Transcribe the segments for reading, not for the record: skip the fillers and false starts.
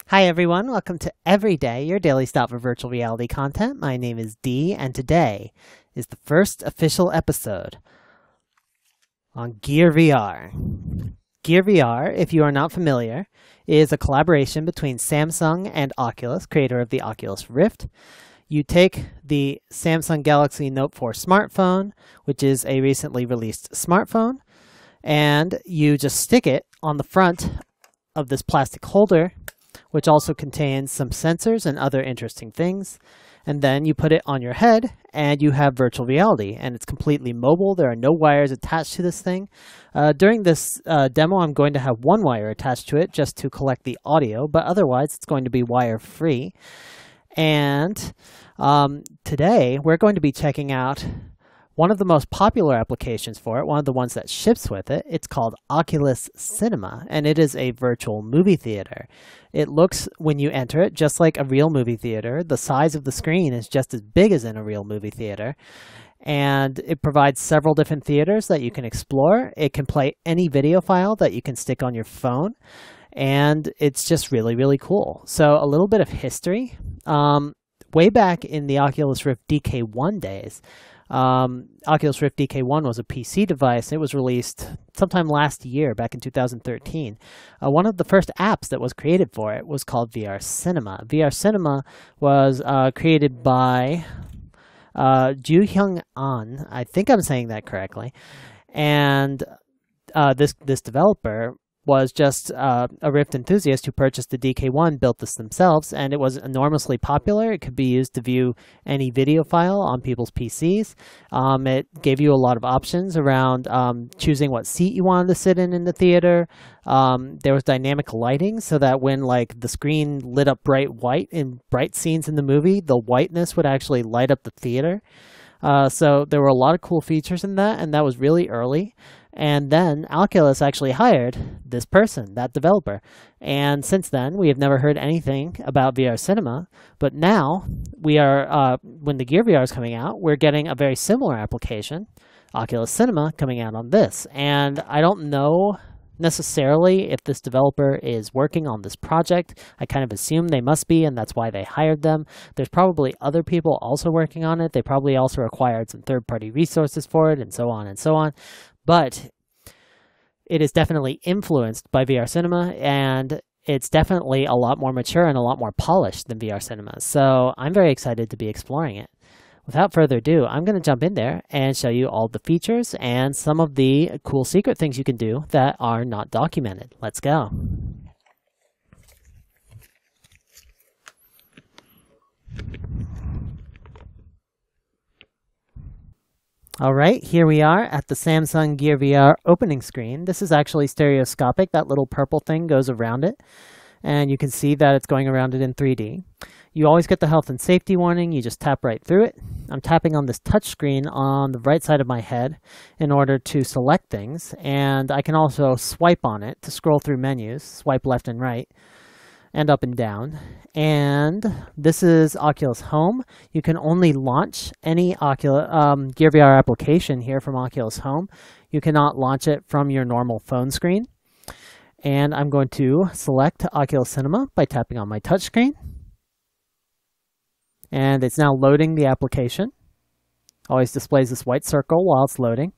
Hi everyone, welcome to Everyday, your daily stop for virtual reality content. My name is Dee, and today is the first official episode on Gear VR. Gear VR, if you are not familiar, is a collaboration between Samsung and Oculus, creator of the Oculus Rift. You take the Samsung Galaxy Note 4 smartphone, which is a recently released smartphone, and you just stick it on the front of this plastic holder, which also contains some sensors and other interesting things. And then you put it on your head and you have virtual reality, and it's completely mobile. There are no wires attached to this thing. During this demo, I'm going to have one wire attached to it just to collect the audio, but otherwise it's going to be wire free. And today we're going to be checking out one of the most popular applications for it, one of the ones that ships with it. It's called Oculus Cinema, and it is a virtual movie theater. It looks, when you enter it, just like a real movie theater. The size of the screen is just as big as in a real movie theater. And it provides several different theaters that you can explore. It can play any video file that you can stick on your phone. And it's just really, really cool. So a little bit of history. Way back in the Oculus Rift DK1 days, Oculus Rift DK1 was a PC device. It was released sometime last year, back in 2013. One of the first apps that was created for it was called VR Cinema. VR Cinema was created by Ju Hyung An. I think I'm saying that correctly. And this developer was just a Rift enthusiast who purchased the DK1, built this themselves, and it was enormously popular. It could be used to view any video file on people's PCs. It gave you a lot of options around choosing what seat you wanted to sit in the theater. There was dynamic lighting, so that when the screen lit up bright white in bright scenes in the movie, the whiteness would actually light up the theater. So there were a lot of cool features in that, and that was really early. And then Oculus actually hired this person, that developer. And since then, we have never heard anything about VR Cinema. But now, we are, when the Gear VR is coming out, we're getting a very similar application, Oculus Cinema, coming out on this. And I don't know necessarily if this developer is working on this project. I kind of assume they must be, and that's why they hired them. There's probably other people also working on it. They probably also acquired some third-party resources for it, and so on and so on. But it is definitely influenced by VR Cinema, and it's definitely a lot more mature and a lot more polished than VR Cinema. So I'm very excited to be exploring it. Without further ado, I'm going to jump in there and show you all the features and some of the cool secret things you can do that are not documented. Let's go. All right, here we are at the Samsung Gear VR opening screen. This is actually stereoscopic. That little purple thing goes around it, and you can see that it's going around it in 3D. You always get the health and safety warning. You just tap right through it. I'm tapping on this touch screen on the right side of my head in order to select things, and I can also swipe on it to scroll through menus, swipe left and right, and up and down. And this is Oculus Home. You can only launch any Gear VR application here from Oculus Home. You cannot launch it from your normal phone screen. And I'm going to select Oculus Cinema by tapping on my touchscreen. And it's now loading the application. Always displays this white circle while it's loading.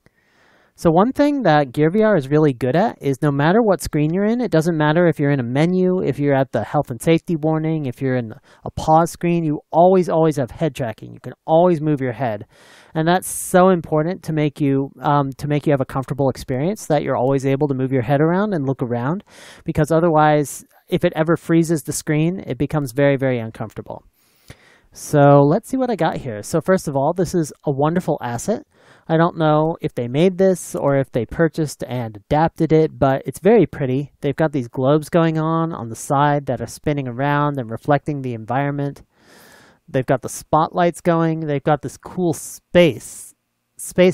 So one thing that Gear VR is really good at is no matter what screen you're in, it doesn't matter if you're in a menu, if you're at the health and safety warning, if you're in a pause screen, you always have head tracking. You can always move your head. And that's so important to make you have a comfortable experience, that you're always able to move your head around and look around, because otherwise, if it ever freezes the screen, it becomes very, very uncomfortable. So let's see what I got here. So first of all, this is a wonderful asset. I don't know if they made this or if they purchased and adapted it, but it's very pretty. They've got these globes going on the side that are spinning around and reflecting the environment. They've got the spotlights going. They've got this cool space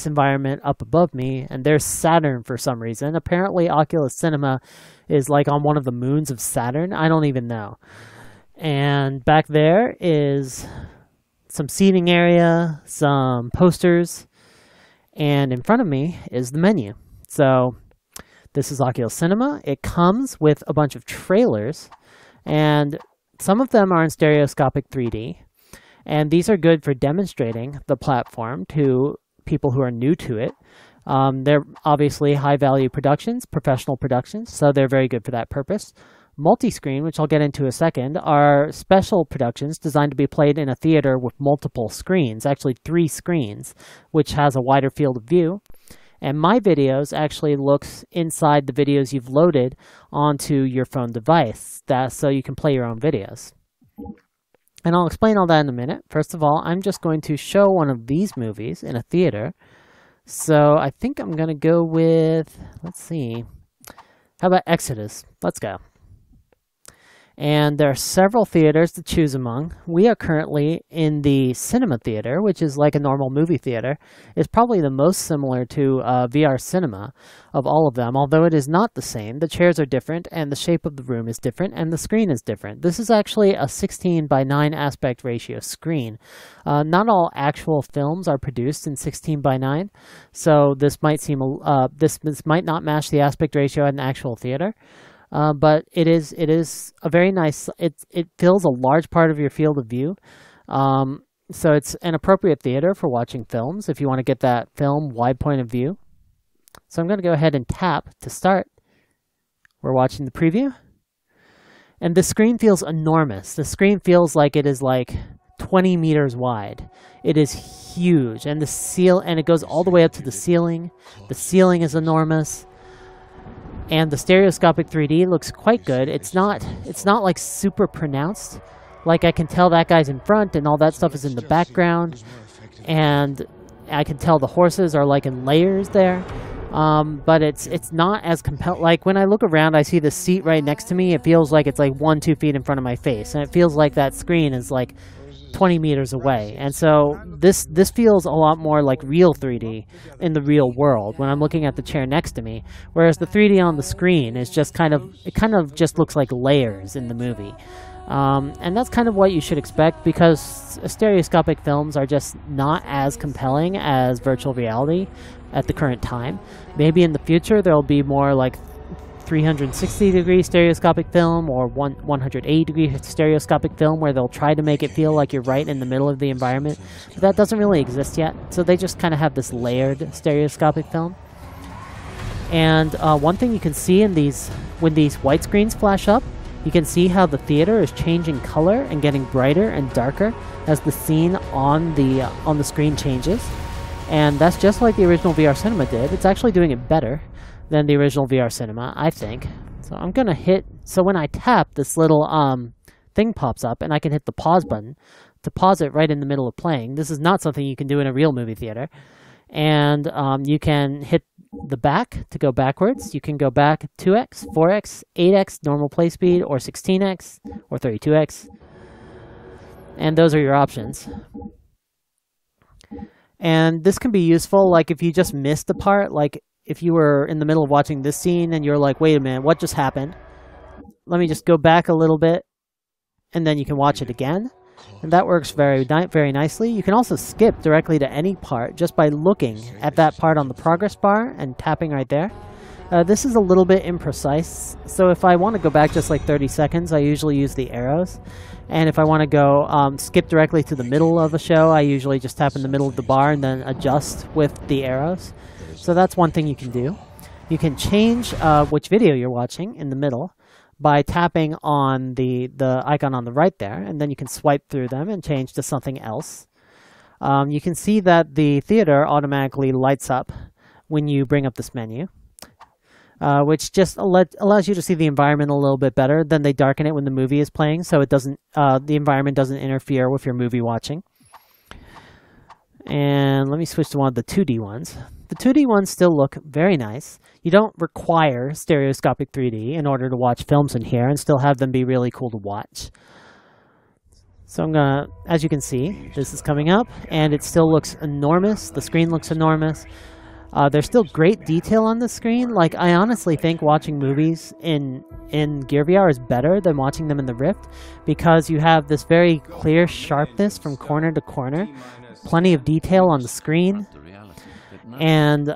environment up above me, and there's Saturn for some reason. Apparently Oculus Cinema is like on one of the moons of Saturn. I don't even know. And back there is some seating area, some posters, and in front of me is the menu. So this is Oculus Cinema. It comes with a bunch of trailers And some of them are in stereoscopic 3D. And these are good for demonstrating the platform to people who are new to it. They're obviously high-value productions, professional productions, so they're very good for that purpose. Multiscreen, which I'll get into in a second, are special productions designed to be played in a theater with multiple screens, actually 3 screens, which has a wider field of view. And My Videos actually looks inside the videos you've loaded onto your phone device, so you can play your own videos. And I'll explain all that in a minute. First of all, I'm just going to show one of these movies in a theater. So I think I'm going to go with, let's see, how about Exodus? Let's go. And there are several theaters to choose among. We are currently in the Cinema Theater, which is like a normal movie theater. It's probably the most similar to VR Cinema of all of them, although it is not the same. The chairs are different, and the shape of the room is different, and the screen is different. This is actually a 16:9 aspect ratio screen. Not all actual films are produced in 16:9, so this might seem this might not match the aspect ratio at an actual theater. But it is a very nice, it fills a large part of your field of view. So it's an appropriate theater for watching films if you want to get that film wide point of view. So I'm going to go ahead and tap to start. We're watching the preview. And the screen feels enormous. The screen feels like it is like 20 meters wide. It is huge. And it goes all the way up to the ceiling. The ceiling is enormous. And the stereoscopic 3D looks quite good. It's not like super pronounced. Like I can tell that guy's in front and all that stuff is in the background. And I can tell the horses are like in layers there. But it's not as compelling. Like when I look around, I see the seat right next to me. It feels like it's like 1-2 feet in front of my face. And it feels like that screen is like 20 meters away. And so this feels a lot more like real 3D in the real world when I'm looking at the chair next to me, whereas the 3D on the screen is just kind of just looks like layers in the movie. And that's kind of what you should expect, because stereoscopic films are just not as compelling as virtual reality at the current time. Maybe in the future there'll be more like 360-degree stereoscopic film or 180-degree stereoscopic film where they'll try to make it feel like you're right in the middle of the environment. But that doesn't really exist yet, so they just kind of have this layered stereoscopic film. And one thing you can see in when these white screens flash up, you can see how the theater is changing color and getting brighter and darker as the scene on the screen changes. And that's just like the original VR Cinema did. It's actually doing it better than the original VR Cinema, I think. So I'm gonna so when I tap, this little thing pops up and I can hit the pause button to pause it right in the middle of playing. This is not something you can do in a real movie theater. And you can hit the back to go backwards. You can go back 2x, 4x, 8x, normal play speed, or 16x, or 32x. And those are your options. And this can be useful, like if you just missed a part, like if you were in the middle of watching this scene and you're like, wait a minute, what just happened? Let me just go back a little bit, and then you can watch it again. And that works very nicely. You can also skip directly to any part just by looking at that part on the progress bar and tapping right there. This is a little bit imprecise, so if I want to go back just like 30 seconds, I usually use the arrows. And if I want to go skip directly to the middle of a show, I usually just tap in the middle of the bar and then adjust with the arrows. So that's one thing you can do. You can change which video you're watching in the middle by tapping on the icon on the right there, and then you can swipe through them and change to something else. You can see that the theater automatically lights up when you bring up this menu, which just allows you to see the environment a little bit better. Then they darken it when the movie is playing, so it doesn't the environment doesn't interfere with your movie watching. And let me switch to one of the 2D ones. The 2D ones still look very nice. You don't require stereoscopic 3D in order to watch films in here and still have them be really cool to watch. So I'm gonna, as you can see, this is coming up and it still looks enormous. The screen looks enormous. There's still great detail on the screen. Like, I honestly think watching movies in Gear VR is better than watching them in the Rift, because you have this very clear sharpness from corner to corner, plenty of detail on the screen. And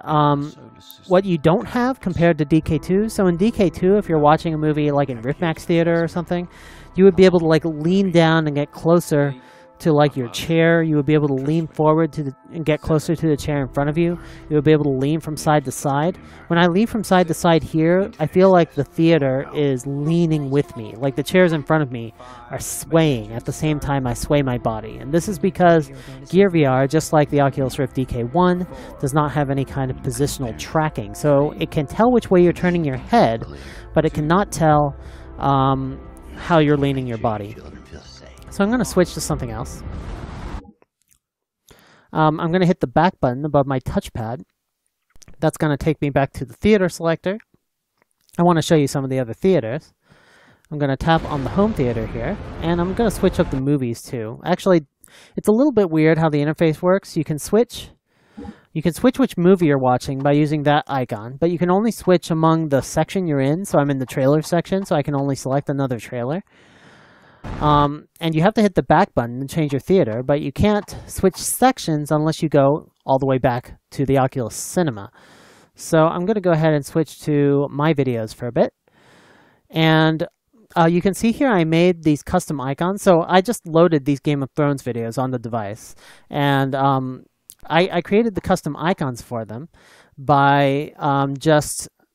what you don't have compared to DK2, so in DK2, if you're watching a movie like in Riffmax Theater or something, you would be able to like lean down and get closer to like your chair. You would be able to lean forward and get closer to the chair in front of you. You would be able to lean from side to side. When I lean from side to side here, I feel like the theater is leaning with me. Like the chairs in front of me are swaying at the same time I sway my body. And this is because Gear VR, just like the Oculus Rift DK1, does not have any kind of positional tracking. So it can tell which way you're turning your head, but it cannot tell how you're leaning your body. So I'm going to switch to something else. I'm going to hit the back button above my touchpad. That's going to take me back to the theater selector. I want to show you some of the other theaters. I'm going to tap on the home theater here, and I'm going to switch up the movies too. Actually, it's a little bit weird how the interface works. You can switch which movie you're watching by using that icon, but you can only switch among the section you're in. So I'm in the trailer section, so I can only select another trailer. And you have to hit the back button and change your theater, but you can't switch sections unless you go all the way back to the Oculus Cinema. So I'm going to go ahead and switch to my videos for a bit. And you can see here I made these custom icons. So I just loaded these Game of Thrones videos on the device. And I created the custom icons for them by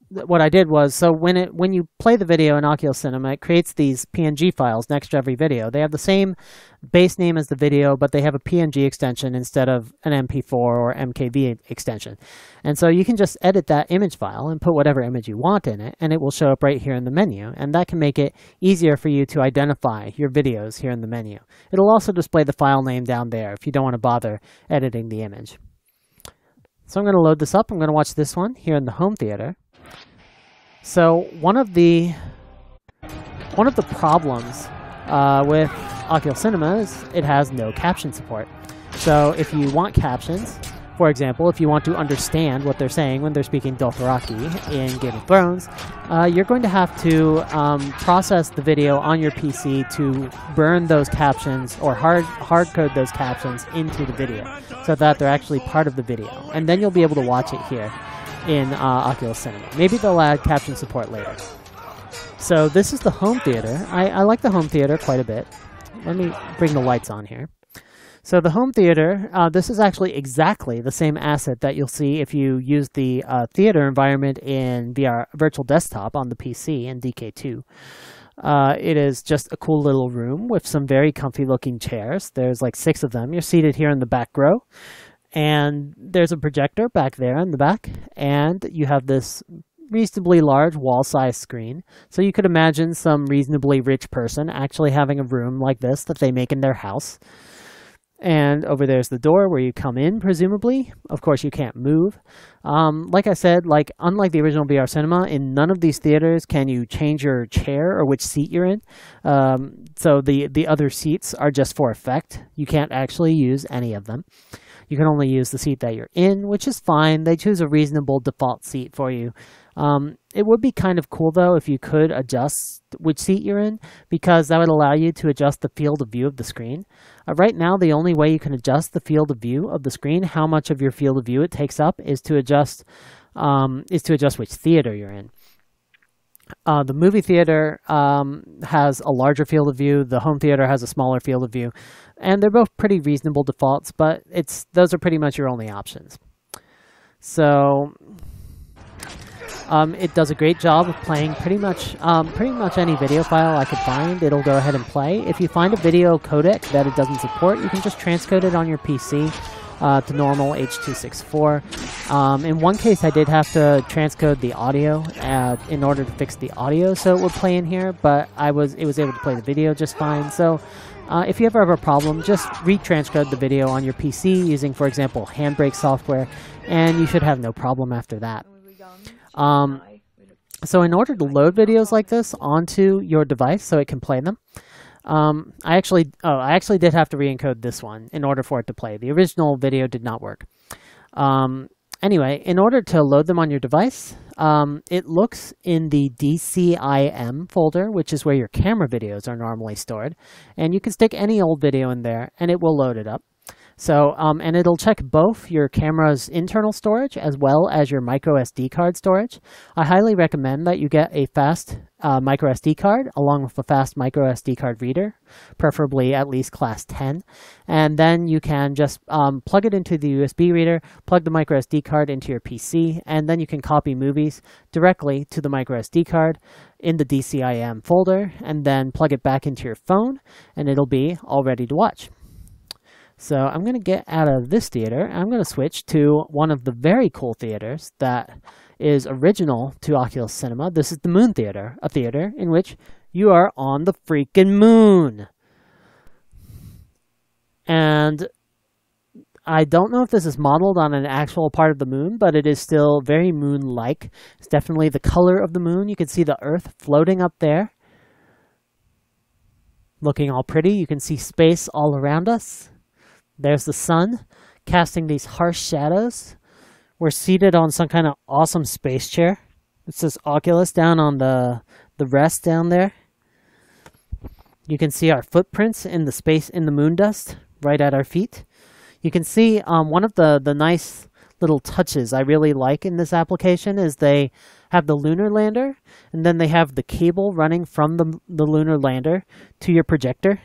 what I did was, so when you play the video in Oculus Cinema, it creates these PNG files next to every video. They have the same base name as the video, but they have a PNG extension instead of an MP4 or MKV extension. And so you can just edit that image file and put whatever image you want in it, and it will show up right here in the menu. And that can make it easier for you to identify your videos here in the menu. It'll also display the file name down there if you don't want to bother editing the image. So I'm going to load this up. I'm going to watch this one here in the home theater. So one of the problems with Oculus Cinema is it has no caption support. So if you want captions, for example, if you want to understand what they're saying when they're speaking Dothraki in Game of Thrones, you're going to have to process the video on your PC to burn those captions or hard code those captions into the video so that they're actually part of the video. And then you'll be able to watch it here in Oculus Cinema. Maybe they'll add caption support later. So this is the home theater. I like the home theater quite a bit. Let me bring the lights on here. So the home theater, this is actually exactly the same asset that you'll see if you use the theater environment in VR Virtual Desktop on the PC in DK2. It is just a cool little room with some very comfy looking chairs. There's like 6 of them. You're seated here in the back row. And there's a projector back there in the back, and you have this reasonably large wall-sized screen. So you could imagine some reasonably rich person actually having a room like this that they make in their house. And over there's the door where you come in, presumably. Of course, you can't move. Like I said, unlike the original VR Cinema, in none of these theaters can you change your chair or which seat you're in. So the other seats are just for effect. You can't actually use any of them. You can only use the seat that you're in, which is fine. They choose a reasonable default seat for you. It would be kind of cool, though, if you could adjust which seat you're in, because that would allow you to adjust the field of view of the screen. Right now, the only way you can adjust the field of view of the screen, how much of your field of view it takes up, is to adjust which theater you're in. The movie theater has a larger field of view. The home theater has a smaller field of view. And they're both pretty reasonable defaults, but those are pretty much your only options. So it does a great job of playing pretty much any video file I could find. It'll go ahead and play. If you find a video codec that it doesn't support, you can just transcode it on your PC to normal H.264. In one case, I did have to transcode the audio in order to fix the audio so it would play in here, but it was able to play the video just fine. So if you ever have a problem, just retranscode the video on your PC using, for example, Handbrake software, and you should have no problem after that. So in order to load videos like this onto your device so it can play them, I actually did have to re-encode this one in order for it to play. The original video did not work. Anyway, in order to load them on your device, it looks in the DCIM folder, which is where your camera videos are normally stored. And you can stick any old video in there, and it will load it up. So, and it'll check both your camera's internal storage as well as your microSD card storage. I highly recommend that you get a fast microSD card along with a fast microSD card reader, preferably at least class 10. And then you can just plug it into the USB reader, plug the microSD card into your PC, and then you can copy movies directly to the microSD card in the DCIM folder, and then plug it back into your phone, and it'll be all ready to watch. So I'm going to get out of this theater. I'm going to switch to one of the very cool theaters that is original to Oculus Cinema. This is the Moon Theater, a theater in which you are on the freaking moon. And I don't know if this is modeled on an actual part of the moon, but it is still very moon-like. It's definitely the color of the moon. You can see the Earth floating up there, looking all pretty. You can see space all around us. There's the sun casting these harsh shadows. We're seated on some kind of awesome space chair. It says Oculus down on the rest down there. You can see our footprints in the space, in the moon dust, right at our feet. You can see one of the nice little touches I really like in this application is they have the lunar lander, and then they have the cable running from the lunar lander to your projector,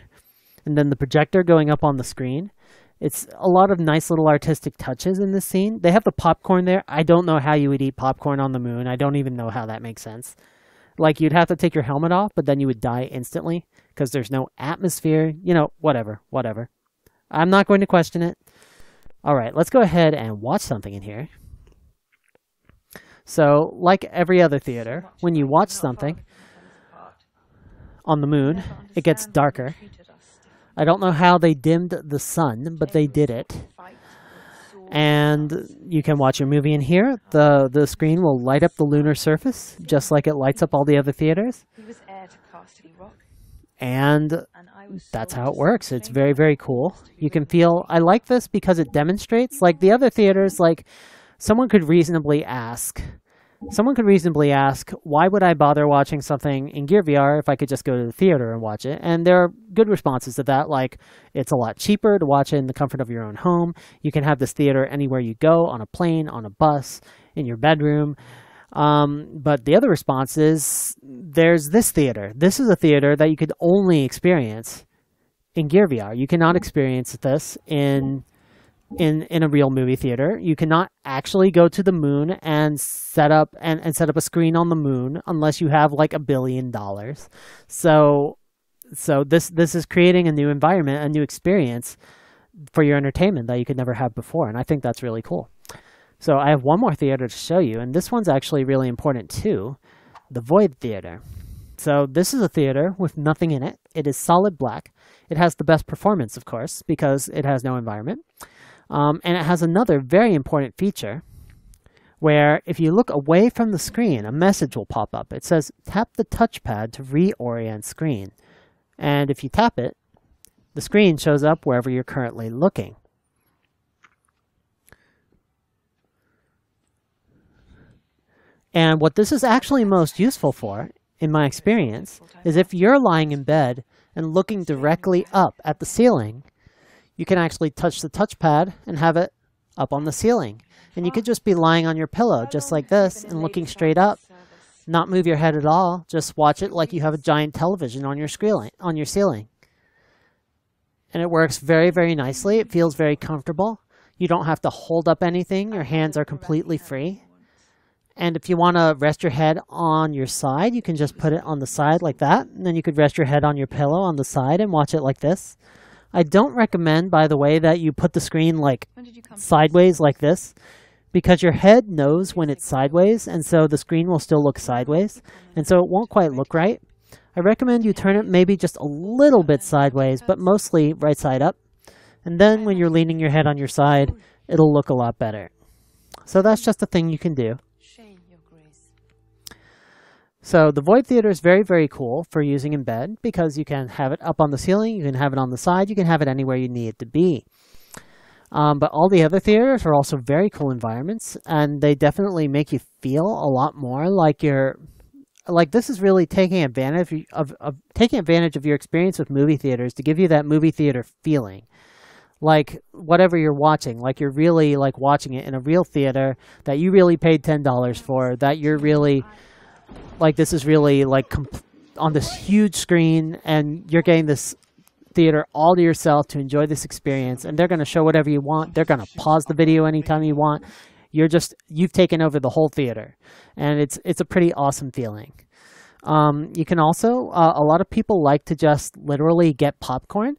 and then the projector going up on the screen. It's a lot of nice little artistic touches in this scene. They have the popcorn there. I don't know how you would eat popcorn on the moon. I don't even know how that makes sense. Like, you'd have to take your helmet off, but then you would die instantly because there's no atmosphere. You know, whatever. I'm not going to question it. All right, let's go ahead and watch something in here. So, like every other theater, when you watch something on the moon, it gets darker. I don't know how they dimmed the sun, but they did it. And you can watch your movie in here. The screen will light up the lunar surface, just like it lights up all the other theaters. And that's how it works. It's very, very cool. You can feel, I like this because it demonstrates, like the other theaters, like someone could reasonably ask, why would I bother watching something in Gear VR if I could just go to the theater and watch it? And there are good responses to that, like it's a lot cheaper to watch it in the comfort of your own home. You can have this theater anywhere you go, on a plane, on a bus, in your bedroom. But the other response is, there's this theater. This is a theater that you could only experience in Gear VR. You cannot experience this in a real movie theater. You cannot actually go to the moon and set up a screen on the moon unless you have like $1 billion. So this is creating a new environment, a new experience for your entertainment that you could never have before, and I think that's really cool. So I have one more theater to show you, and this one's actually really important too, the Void Theater. So this is a theater with nothing in it. It is solid black. It has the best performance, of course, because it has no environment. And it has another very important feature where if you look away from the screen, a message will pop up. It says, tap the touchpad to reorient screen. And if you tap it, the screen shows up wherever you're currently looking. And what this is actually most useful for, in my experience, is if you're lying in bed and looking directly up at the ceiling, you can actually touch the touchpad and have it up on the ceiling. And you could just be lying on your pillow just like this and looking straight up, not move your head at all, just watch it like you have a giant television on your ceiling. And it works very, very nicely. It feels very comfortable. You don't have to hold up anything. Your hands are completely free. And if you want to rest your head on your side, you can just put it on the side like that. And then you could rest your head on your pillow on the side and watch it like this. I don't recommend, by the way, that you put the screen like sideways like this, because your head knows when it's sideways, and so the screen will still look sideways, and so it won't quite look right. I recommend you turn it maybe just a little bit sideways, but mostly right side up. And then when you're leaning your head on your side, it'll look a lot better. So that's just a thing you can do. So the Void Theater is very, very cool for using in bed because you can have it up on the ceiling, you can have it on the side, you can have it anywhere you need it to be. But all the other theaters are also very cool environments, and they definitely make you feel a lot more like you're, like this is really taking advantage of your experience with movie theaters to give you that movie theater feeling. like whatever you're watching, like you're really like watching it in a real theater that you really paid $10 for, that you're really like, this is really like on this huge screen, and you're getting this theater all to yourself to enjoy this experience, and they're going to show whatever you want. They're going to pause the video anytime you want. You've taken over the whole theater, and it's a pretty awesome feeling. You can also, a lot of people like to just literally get popcorn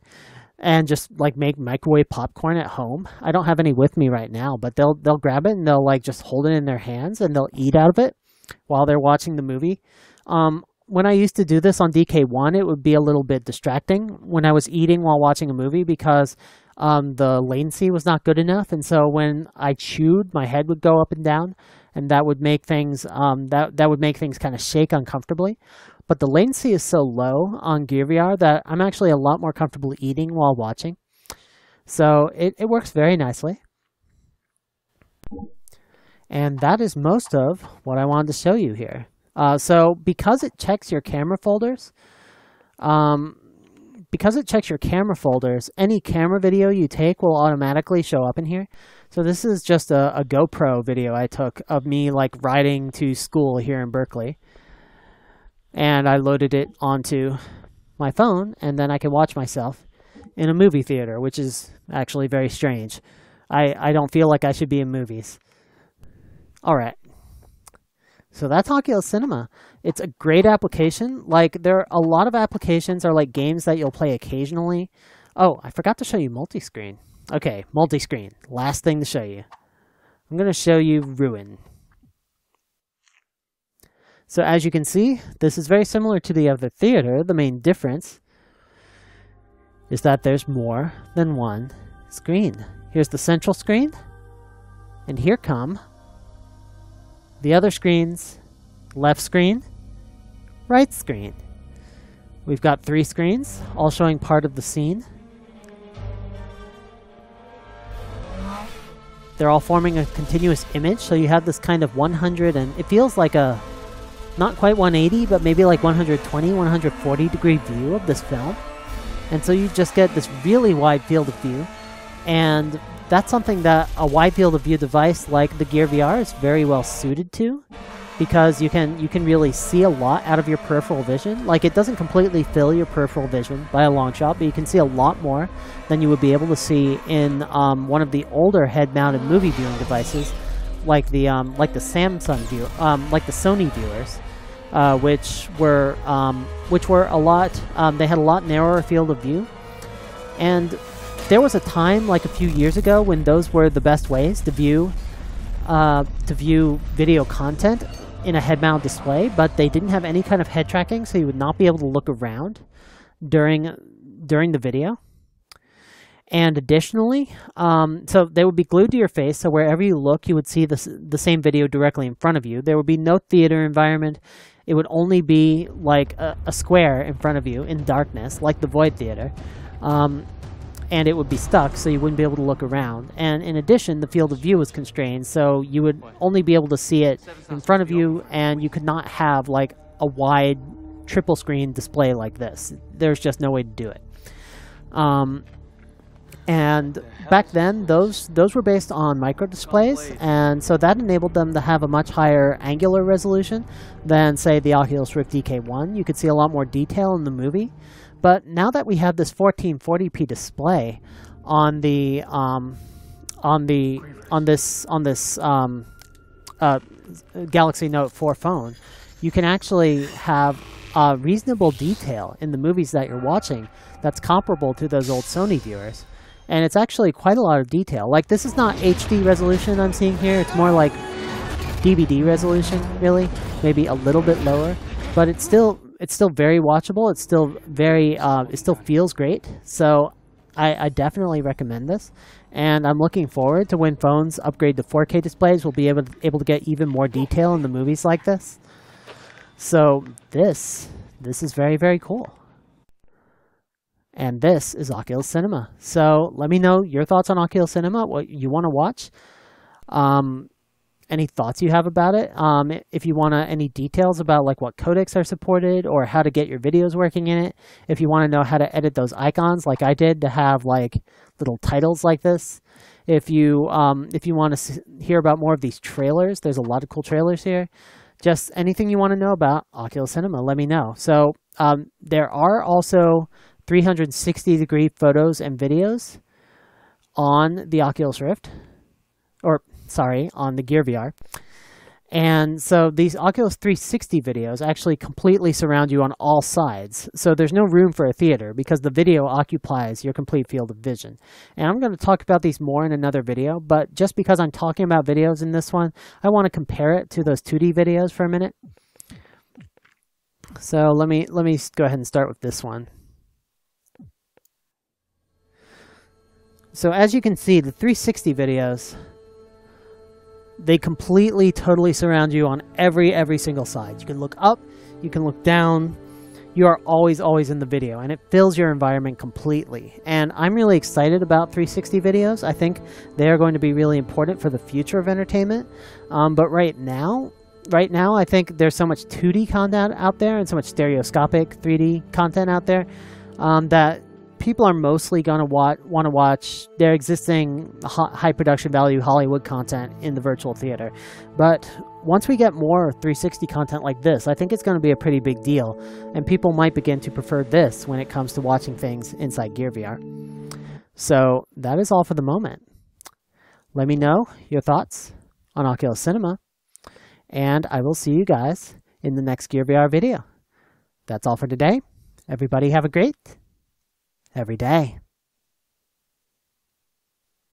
and just like make microwave popcorn at home. I don't have any with me right now, but they'll grab it and they'll like just hold it in their hands and they'll eat out of it while they're watching the movie. When I used to do this on DK1, it would be a little bit distracting when I was eating while watching a movie, because the latency was not good enough, and so when I chewed, my head would go up and down, and that would make things that would make things kind of shake uncomfortably. But the latency is so low on Gear VR that I'm actually a lot more comfortable eating while watching. So it works very nicely. And that is most of what I wanted to show you here. So because it checks your camera folders, any camera video you take will automatically show up in here. So this is just a GoPro video I took of me like riding to school here in Berkeley. And I loaded it onto my phone, and then I can watch myself in a movie theater, which is actually very strange. I don't feel like I should be in movies. All right. So that's Oculus Cinema. It's a great application. Like, there are a lot of applications are like games that you'll play occasionally. Oh, I forgot to show you multiscreen. Okay, multiscreen. Last thing to show you. I'm going to show you Ruin. So as you can see, this is very similar to the other theater. The main difference is that there's more than one screen. Here's the central screen, and here come the other screens: left screen, right screen. We've got 3 screens, all showing part of the scene. They're all forming a continuous image, so you have this kind of 100, and it feels like a, not quite 180, but maybe like 120, 140 degree view of this film. And so you just get this really wide field of view, and that's something that a wide field of view device like the Gear VR is very well suited to, because you can really see a lot out of your peripheral vision. Like, it doesn't completely fill your peripheral vision by a long shot, but you can see a lot more than you would be able to see in one of the older head-mounted movie viewing devices, like the Samsung view, like the Sony viewers, which were a lot. They had a lot narrower field of view, and there was a time, like a few years ago, when those were the best ways to view video content in a head-mounted display, but they didn't have any kind of head tracking, so you would not be able to look around during the video. And additionally, so they would be glued to your face, so wherever you look, you would see the same video directly in front of you. There would be no theater environment. It would only be like a square in front of you in darkness, like the Void Theater. And it would be stuck, so you wouldn't be able to look around. And in addition, the field of view was constrained, so you would only be able to see it in front of you, and you could not have like a wide triple screen display like this. There's just no way to do it. And back then, those were based on micro displays, and so that enabled them to have a much higher angular resolution than, say, the Oculus Rift DK1. You could see a lot more detail in the movie. But now that we have this 1440p display on this Galaxy Note 4 phone, you can actually have reasonable detail in the movies that you're watching that's comparable to those old Sony viewers. And it's actually quite a lot of detail. Like, this is not HD resolution I'm seeing here. It's more like DVD resolution, really. Maybe a little bit lower. But it's still very watchable. It's still very, it still feels great. So I definitely recommend this. And I'm looking forward to when phones upgrade to 4K displays, we'll be able to get even more detail in the movies like this. So this is very, very cool. And this is Oculus Cinema. So let me know your thoughts on Oculus Cinema, what you want to watch. any thoughts you have about it. If you want any details about like what codecs are supported or how to get your videos working in it. If you want to know how to edit those icons like I did to have like little titles like this. If you want to hear about more of these trailers, there's a lot of cool trailers here. Just anything you want to know about Oculus Cinema, let me know. So there are also 360-degree photos and videos on the Oculus Rift, on the Gear VR. And so these Oculus 360 videos actually completely surround you on all sides. So there's no room for a theater because the video occupies your complete field of vision. And I'm going to talk about these more in another video, but just because I'm talking about videos in this one, I want to compare it to those 2D videos for a minute. So let me go ahead and start with this one. So as you can see, the 360 videos, they completely, totally surround you on every single side. You can look up, you can look down. You are always in the video, and it fills your environment completely. And I'm really excited about 360 videos. I think they are going to be really important for the future of entertainment. But right now, I think there's so much 2D content out there and so much stereoscopic 3D content out there that people are mostly going to want to watch their existing high production value Hollywood content in the virtual theater. But once we get more 360 content like this, I think it's going to be a pretty big deal, and people might begin to prefer this when it comes to watching things inside Gear VR. So that is all for the moment. Let me know your thoughts on Oculus Cinema, and I will see you guys in the next Gear VR video. That's all for today. Everybody have a great every day.